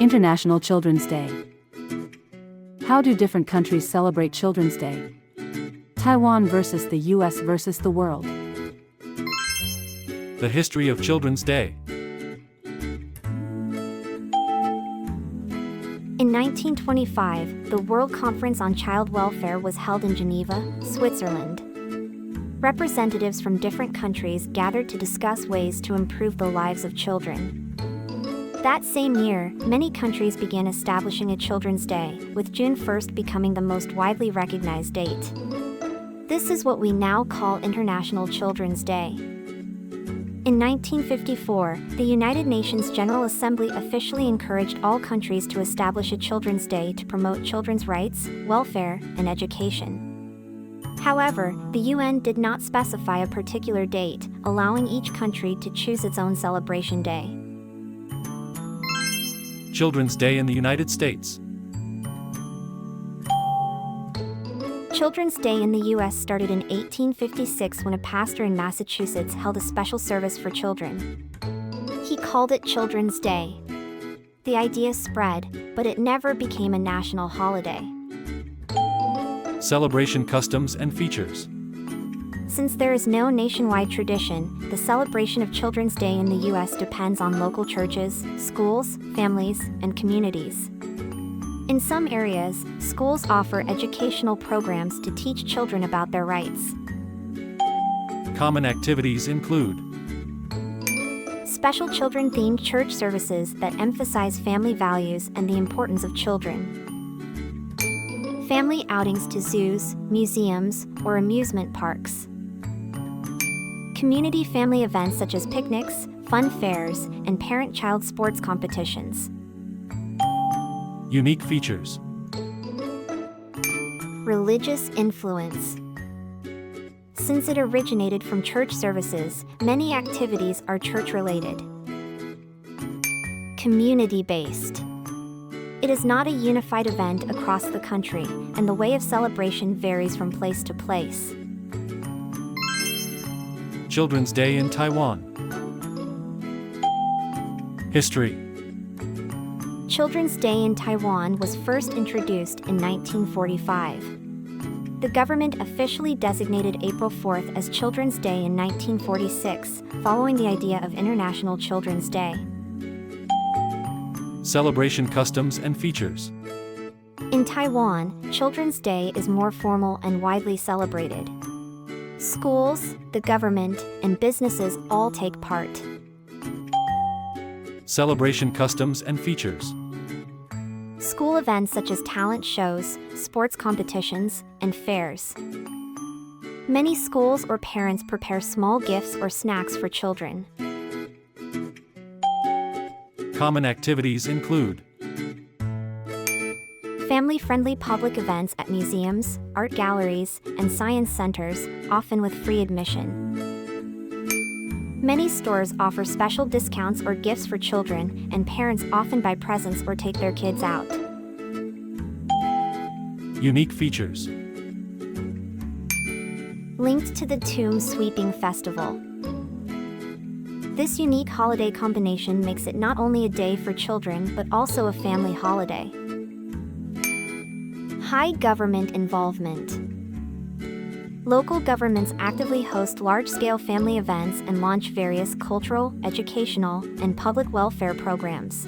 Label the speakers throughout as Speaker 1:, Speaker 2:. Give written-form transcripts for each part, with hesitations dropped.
Speaker 1: International Children's Day. How do different countries celebrate Children's Day? Taiwan versus the US versus the world.
Speaker 2: The history of Children's Day.
Speaker 3: In 1925, the World Conference on Child Welfare was held in Geneva, Switzerland. Representatives from different countries gathered to discuss ways to improve the lives of children. That same year, many countries began establishing a Children's Day, with June 1st becoming the most widely recognized date. This is what we now call International Children's Day. In 1954, the United Nations General Assembly officially encouraged all countries to establish a Children's Day to promote children's rights, welfare, and education. However, the UN did not specify a particular date, allowing each country to choose its own celebration day.
Speaker 2: Children's Day in the United States.
Speaker 3: Children's Day in the U.S. started in 1856 when a pastor in Massachusetts held a special service for children. He called it Children's Day. The idea spread, but it never became a national holiday.
Speaker 2: Celebration customs and features.
Speaker 3: Since there is no nationwide tradition, the celebration of Children's Day in the U.S. depends on local churches, schools, families, and communities. In some areas, schools offer educational programs to teach children about their rights.
Speaker 2: Common activities include
Speaker 3: special children-themed church services that emphasize family values and the importance of children. Family outings to zoos, museums, or amusement parks. Community family events such as picnics, fun fairs, and parent-child sports competitions.
Speaker 2: Unique features.
Speaker 3: Religious influence. Since it originated from church services, many activities are church-related. Community-based. It is not a unified event across the country, and the way of celebration varies from place to place.
Speaker 2: Children's Day in Taiwan. History.
Speaker 3: Children's Day in Taiwan was first introduced in 1945. The government officially designated April 4th as Children's Day in 1946, following the idea of International Children's Day.
Speaker 2: Celebration customs and features.
Speaker 3: In Taiwan, Children's Day is more formal and widely celebrated. Schools, the government, and businesses all take part.
Speaker 2: Celebration customs and features.
Speaker 3: School events such as talent shows, sports competitions, and fairs. Many schools or parents prepare small gifts or snacks for children.
Speaker 2: Common activities include
Speaker 3: family-friendly public events at museums, art galleries, and science centers, often with free admission. Many stores offer special discounts or gifts for children, and parents often buy presents or take their kids out.
Speaker 2: Unique features.
Speaker 3: Linked to the Tomb Sweeping Festival. This unique holiday combination makes it not only a day for children but also a family holiday. High government involvement. Local governments actively host large-scale family events and launch various cultural, educational, and public welfare programs.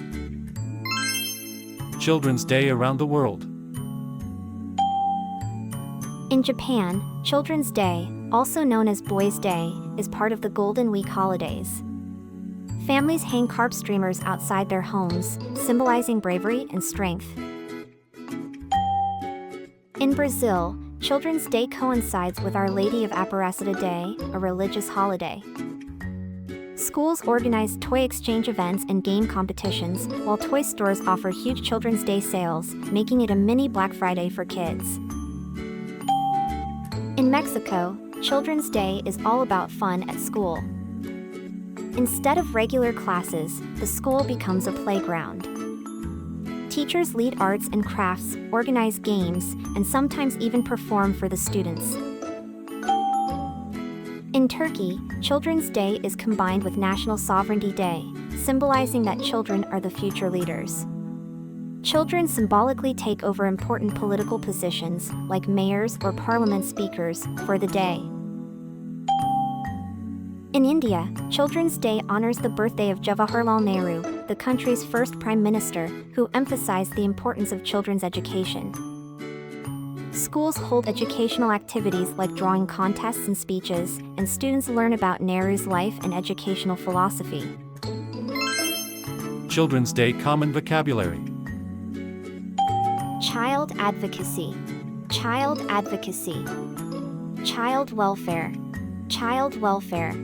Speaker 2: Children's Day around the world.
Speaker 3: In Japan, Children's Day, also known as Boys' Day, is part of the Golden Week holidays. Families hang carp streamers outside their homes, symbolizing bravery and strength. In Brazil, Children's Day coincides with Our Lady of Aparecida Day, a religious holiday. Schools organize toy exchange events and game competitions, while toy stores offer huge Children's Day sales, making it a mini Black Friday for kids. In Mexico, Children's Day is all about fun at school. Instead of regular classes, the school becomes a playground. Teachers lead arts and crafts, organize games, and sometimes even perform for the students. In Turkey, Children's Day is combined with National Sovereignty Day, symbolizing that children are the future leaders. Children symbolically take over important political positions, like mayors or parliament speakers, for the day. In India, Children's Day honors the birthday of Jawaharlal Nehru, the country's first prime minister, who emphasized the importance of children's education. Schools hold educational activities like drawing contests and speeches, and students learn about Nehru's life and educational philosophy.
Speaker 2: Children's Day common vocabulary.
Speaker 3: Child advocacy, child advocacy, child welfare, child welfare,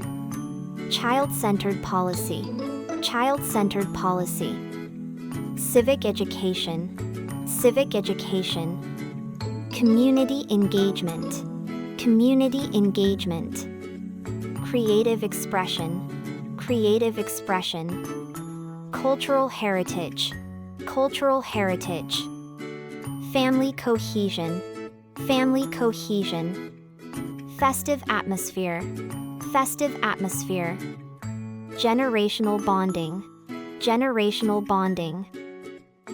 Speaker 3: child-centered policy, child-centered policy, civic education, civic education, community engagement, community engagement, creative expression, creative expression, cultural heritage, cultural heritage, family cohesion, family cohesion, festive atmosphere, festive atmosphere, generational bonding, generational bonding,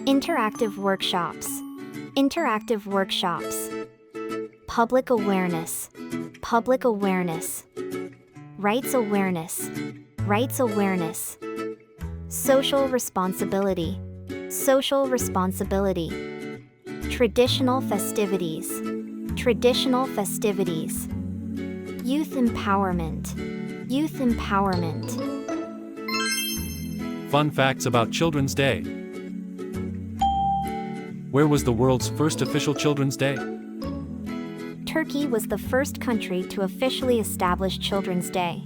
Speaker 3: interactive workshops, interactive workshops, public awareness, public awareness, rights awareness, rights awareness, social responsibility, social responsibility, traditional festivities, traditional festivities, youth empowerment, youth empowerment.
Speaker 2: Fun facts about Children's Day. Where was the world's first official Children's Day?
Speaker 3: Turkey was the first country to officially establish Children's Day.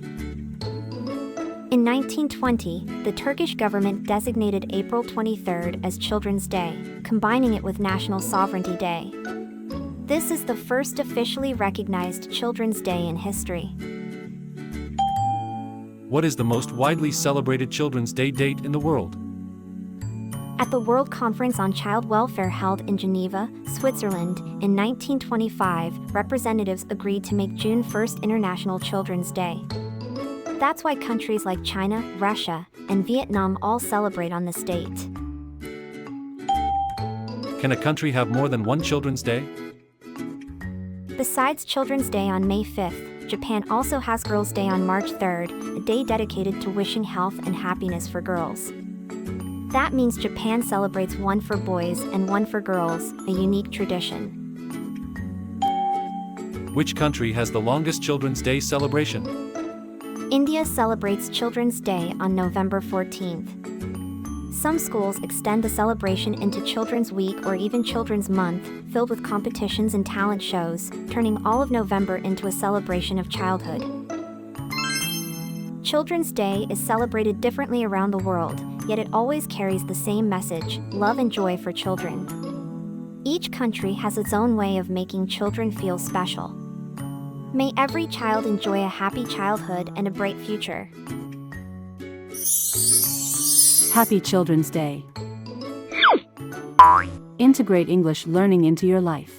Speaker 3: In 1920, the Turkish government designated April 23rd as Children's Day, combining it with National Sovereignty Day. This is the first officially recognized Children's Day in history.
Speaker 2: What is the most widely celebrated Children's Day date in the world?
Speaker 3: At the World Conference on Child Welfare held in Geneva, Switzerland, in 1925, representatives agreed to make June 1st International Children's Day. That's why countries like China, Russia, and Vietnam all celebrate on this date.
Speaker 2: Can a country have more than one Children's Day?
Speaker 3: Besides Children's Day on May 5th, Japan also has Girls' Day on March 3rd, a day dedicated to wishing health and happiness for girls. That means Japan celebrates one for boys and one for girls, a unique tradition.
Speaker 2: Which country has the longest Children's Day celebration?
Speaker 3: India celebrates Children's Day on November 14th. Some schools extend the celebration into Children's Week or even Children's Month, filled with competitions and talent shows, turning all of November into a celebration of childhood. Children's Day is celebrated differently around the world, yet it always carries the same message: love and joy for children. Each country has its own way of making children feel special. May every child enjoy a happy childhood and a bright future.
Speaker 1: Happy Children's Day. Integrate English learning into your life.